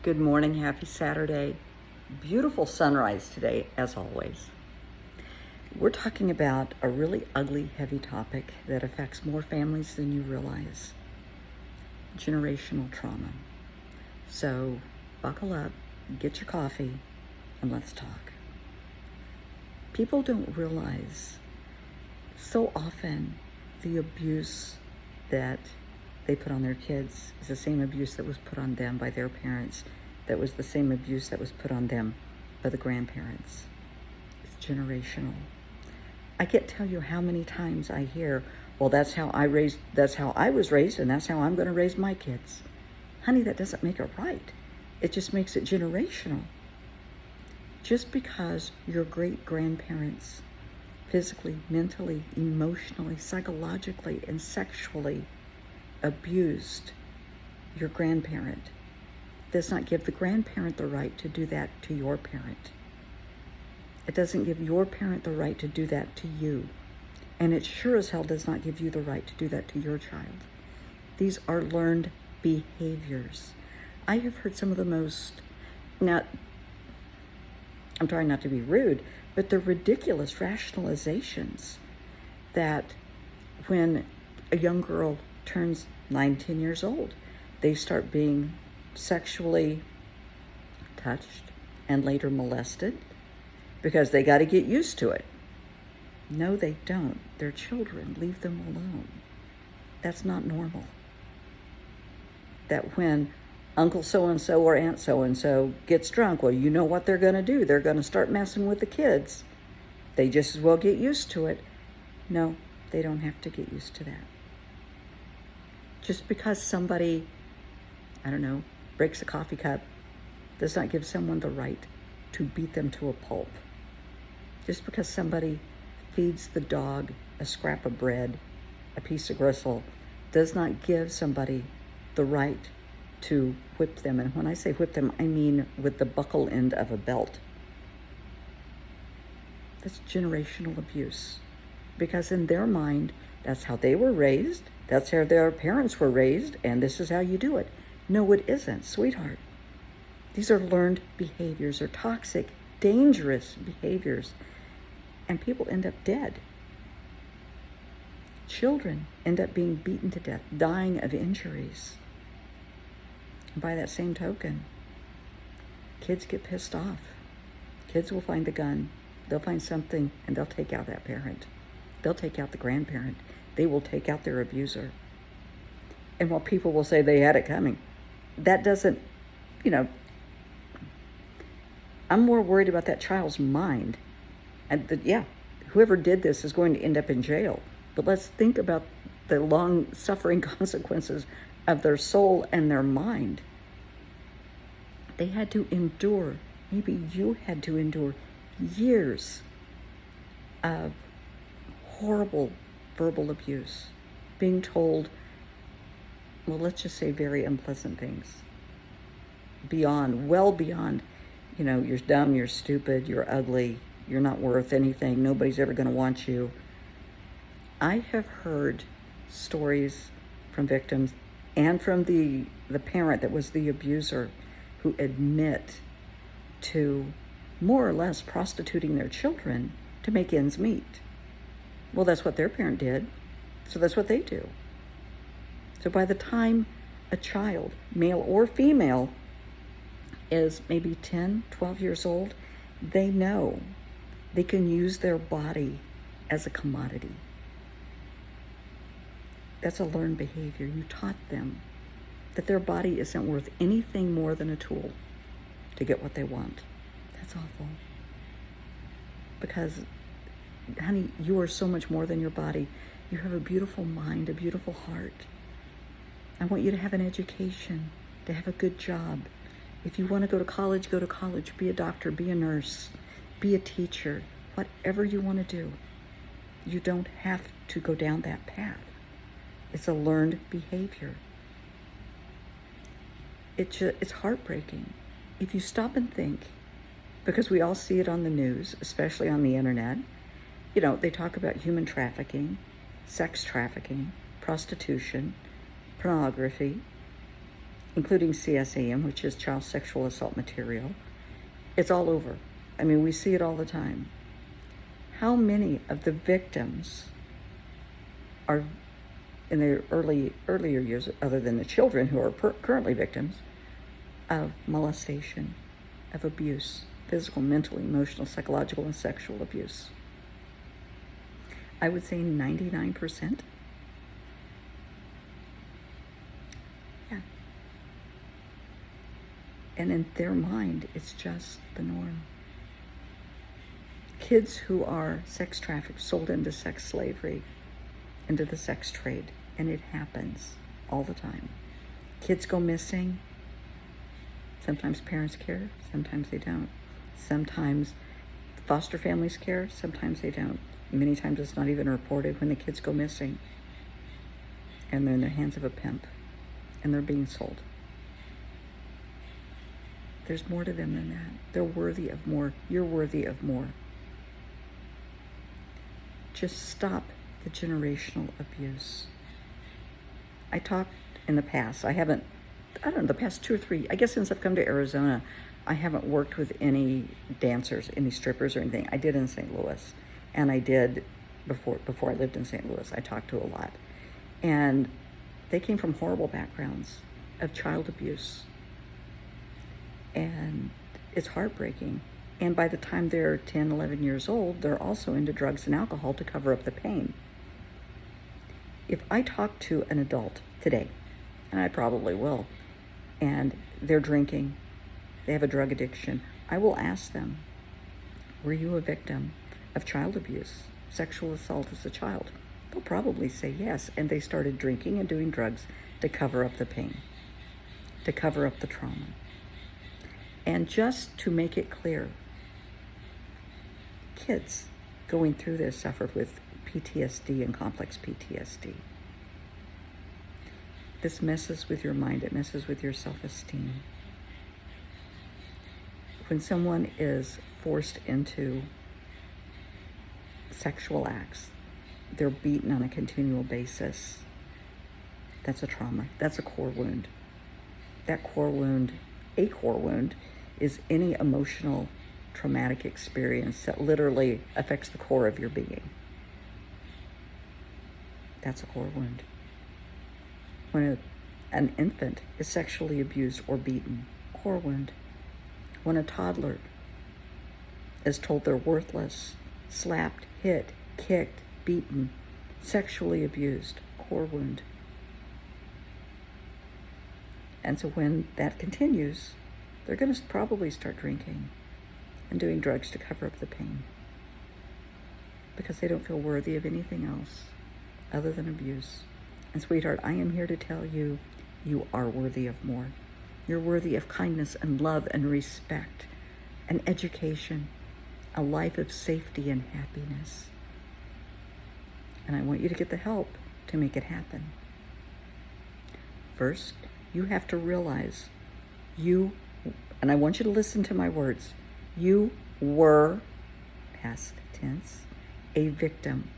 Good morning, happy Saturday. Beautiful sunrise today, as always. We're talking about a really ugly, heavy topic that affects more families than you realize. Generational trauma. So buckle up, get your coffee, and let's talk. People don't realize so often the abuse that they put on their kids is the same abuse that was put on them by their parents, that was the same abuse that was put on them by the grandparents. It's generational. I can't tell you how many times I hear, well, that's how I was raised, and that's how I'm going to raise my kids. Honey, that doesn't make it right. It just makes it generational. Just because your great-grandparents physically, mentally, emotionally, psychologically, and sexually abused your grandparent does not give the grandparent the right to do that to your parent. It doesn't give your parent the right to do that to you. And it sure as hell does not give you the right to do that to your child. These are learned behaviors. I have heard some of the most, now, I'm trying not to be rude, but the ridiculous rationalizations that when a young girl turns 9-10 years old, they start being sexually touched and later molested because they got to get used to it. No, they don't. They're children. Leave them alone. That's not normal. That when Uncle so-and-so or Aunt so-and-so gets drunk, well, you know what they're going to do. They're going to start messing with the kids. They just as well get used to it. No, they don't have to get used to that. Just because somebody, breaks a coffee cup does not give someone the right to beat them to a pulp. Just because somebody feeds the dog a scrap of bread, a piece of gristle, does not give somebody the right to whip them. And when I say whip them, I mean with the buckle end of a belt. That's generational abuse. Because in their mind, that's how they were raised, that's how their parents were raised, and this is how you do it. No, it isn't, sweetheart. These are learned behaviors, or toxic, dangerous behaviors, and people end up dead. Children end up being beaten to death, dying of injuries. And by that same token, kids get pissed off. Kids will find the gun, they'll find something, and they'll take out that parent. They'll take out the grandparent. They will take out their abuser. And while people will say they had it coming, that doesn't, I'm more worried about that child's mind. And whoever did this is going to end up in jail. But let's think about the long-suffering consequences of their soul and their mind. They had to endure, maybe you had to endure years of horrible verbal abuse, being told, well, let's just say very unpleasant things, well beyond, you're dumb, you're stupid, you're ugly, you're not worth anything, nobody's ever going to want you. I have heard stories from victims and from the parent that was the abuser who admit to more or less prostituting their children to make ends meet. Well, that's what their parent did, so that's what they do. So by the time a child, male or female, is maybe 10, 12 years old, they know they can use their body as a commodity. That's a learned behavior. You taught them that their body isn't worth anything more than a tool to get what they want. That's awful. Because, honey, you are so much more than your body. You have a beautiful mind, a beautiful heart. I want you to have an education, to have a good job. If you want to go to college, be a doctor, be a nurse, be a teacher, whatever you want to do. You don't have to go down that path. It's a learned behavior. It's heartbreaking. If you stop and think, because we all see it on the news, especially on the internet, they talk about human trafficking, sex trafficking, prostitution, pornography, including CSAM, which is child sexual assault material. It's all over. I mean, we see it all the time. How many of the victims are in their earlier years, other than the children who are currently victims of molestation, of abuse, physical, mental, emotional, psychological, and sexual abuse? I would say 99%. Yeah. And in their mind, it's just the norm. Kids who are sex trafficked, sold into sex slavery, into the sex trade, and it happens all the time. Kids go missing. Sometimes parents care, sometimes they don't. Sometimes foster families care, sometimes they don't. Many times it's not even reported when the kids go missing, and they're in the hands of a pimp, and they're being sold. There's more to them than that. They're worthy of more. You're worthy of more. Just stop the generational abuse. I talked in the past, the past 2 or 3, I guess since I've come to Arizona, I haven't worked with any dancers, any strippers or anything. I did in St. Louis, and I did before I lived in St. Louis. I talked to a lot. And they came from horrible backgrounds of child abuse. And it's heartbreaking. And by the time they're 10, 11 years old, they're also into drugs and alcohol to cover up the pain. If I talk to an adult today, and I probably will, and they're drinking, they have a drug addiction, I will ask them, were you a victim of child abuse, sexual assault as a child? They'll probably say yes, and they started drinking and doing drugs to cover up the pain, to cover up the trauma. And just to make it clear, kids going through this suffer with PTSD and complex PTSD. This messes with your mind. It messes with your self-esteem. When someone is forced into sexual acts, they're beaten on a continual basis. That's a trauma. That's a core wound. That core wound, a core wound, is any emotional traumatic experience that literally affects the core of your being. That's a core wound. When an infant is sexually abused or beaten, core wound. When a toddler is told they're worthless, slapped, hit, kicked, beaten, sexually abused, core wound. And so when that continues, they're going to probably start drinking and doing drugs to cover up the pain, because they don't feel worthy of anything else other than abuse. And sweetheart, I am here to tell you, you are worthy of more. You're worthy of kindness and love and respect and education, a life of safety and happiness. And I want you to get the help to make it happen. First, you have to realize and I want you to listen to my words, you were, past tense, a victim.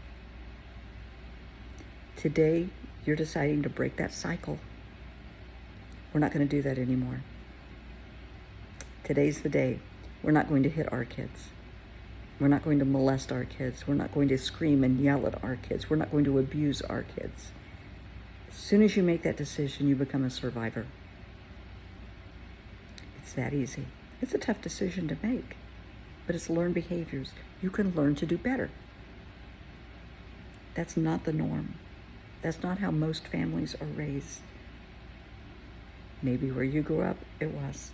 Today, you're deciding to break that cycle. We're not going to do that anymore. Today's the day. We're not going to hit our kids. We're not going to molest our kids. We're not going to scream and yell at our kids. We're not going to abuse our kids. As soon as you make that decision, you become a survivor. It's that easy. It's a tough decision to make, but it's learned behaviors. You can learn to do better. That's not the norm. That's not how most families are raised. Maybe where you grew up, it was,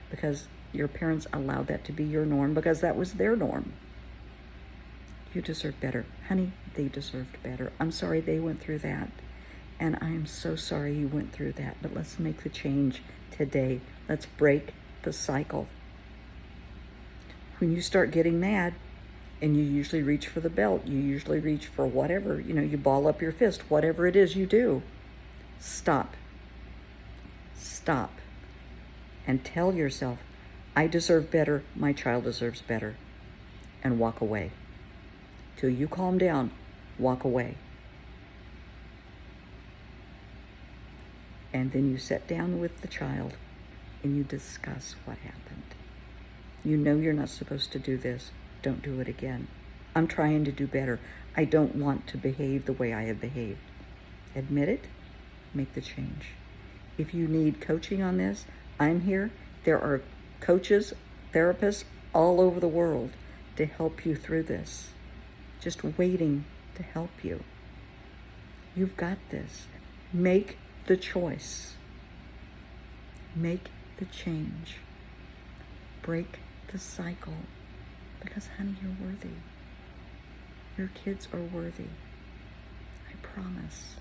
because your parents allowed that to be your norm, because that was their norm. You deserve better. Honey, they deserved better. I'm sorry they went through that, and I am so sorry you went through that, but let's make the change today. Let's break the cycle. When you start getting mad, and you usually reach for the belt, you usually reach for whatever, you ball up your fist, whatever it is you do, stop. Stop. And tell yourself, I deserve better, my child deserves better. And walk away. Till you calm down, walk away. And then you sit down with the child and you discuss what happened. You know you're not supposed to do this. Don't do it again. I'm trying to do better. I don't want to behave the way I have behaved. Admit it, make the change. If you need coaching on this, I'm here. There are coaches, therapists all over the world to help you through this. Just waiting to help you. You've got this. Make the choice. Make the change. Break the cycle. Because, honey, you're worthy. Your kids are worthy. I promise.